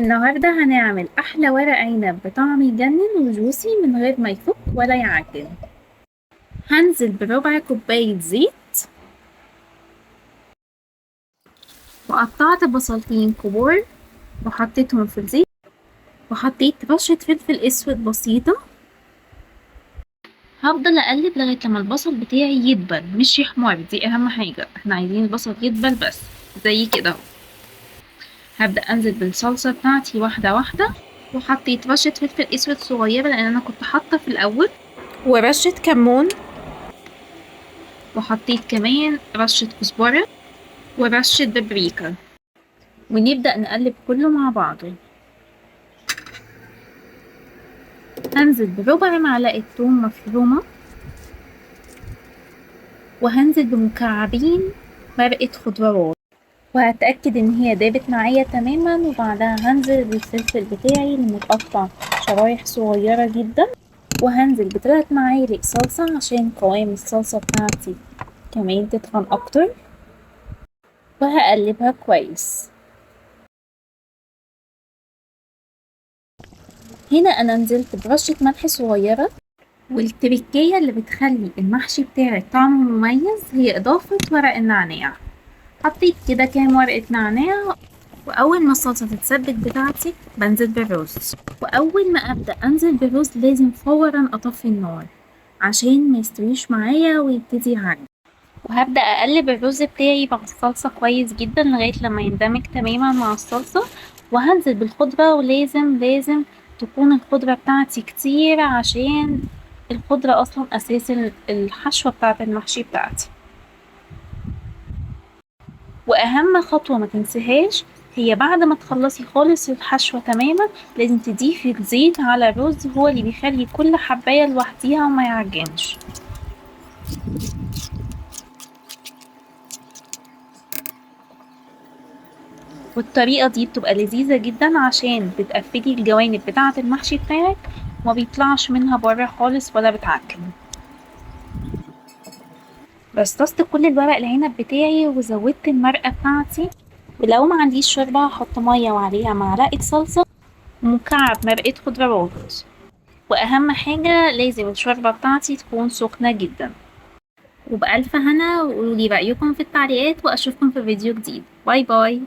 النهاردة هنعمل أحلى ورق عنب بطعم يجنن وجوسي من غير ما يفك ولا يعجن. هنزل بربع كوباية زيت، وقطعت بصلتين كبار وحطيتهم في الزيت، وحطيت رشة فلفل أسود بسيطة. هفضل أقلب لغاية لما البصل بتاعي يدبل مش يحمر، دي أهم حاجة، احنا عايزين البصل يدبل بس زي كده اهو. هبدأ أنزل بالصلصة بتاعتي واحدة واحدة، وحطيت رشة فلفل أسود صغيرة لأن أنا كنت حاطة في الأول، ورشة كمون، وحطيت كمان رشة كزبرة ورشة بابريكا، ونبدأ نقلب كله مع بعضه. هنزل بربع معلقة توم مفرومة، وهنزل بمكعبين مرقة خضروات، وهتأكد ان هي دابت معايا تماما. وبعدها هنزل بالفلفل بتاعي المتقطع شرايح صغيرة جدا، وهنزل ب3 معالق صلصة عشان قوام الصلصة بتاعتي كمان تتخن اكتر، وهقلبها كويس. هنا انا نزلت برشة ملح صغيرة، والتركية اللي بتخلي المحشي بتاعك طعمه مميز هي اضافة ورق النعناع. حطيت كده كام ورقة نعناع، واول ما الصلصة تتسبك بتاعتي بنزل بالرز. واول ما ابدأ انزل بالرز لازم فورا اطفي النار عشان ما يستويش معايا ويبتدي يعجن. وهبدأ اقلب الرز بتاعي مع الصلصة كويس جدا لغاية لما يندمج تماما مع الصلصة. وهنزل بالخضرة، ولازم لازم تكون الخضرة بتاعتي كتير عشان الخضرة اصلا اساس الحشوة بتاعت المحشي بتاعتي. واهم خطوة ما تنسيهاش هي بعد ما تخلصي خالص الحشوة تماما لازم تضيفي الزيت على الرز، هو اللي بيخلي كل حباية لوحديها وما يعجنش. والطريقة دي بتبقى لذيذة جدا عشان بتقفلي الجوانب بتاعة المحشي بتاعك وما بيطلعش منها بره خالص ولا بتعجن. رصصت كل الورق العنب بتاعي وزودت المرقة بتاعتي، ولو ما عنديش شوربة هحط مية وعليها معلقة صلصة ومكعب مرقة خضروات. واهم حاجة لازم الشوربة بتاعتي تكون سخنة جدا. وبألف هنا، وقولي رأيكم في التعليقات، واشوفكم في فيديو جديد. باي باي.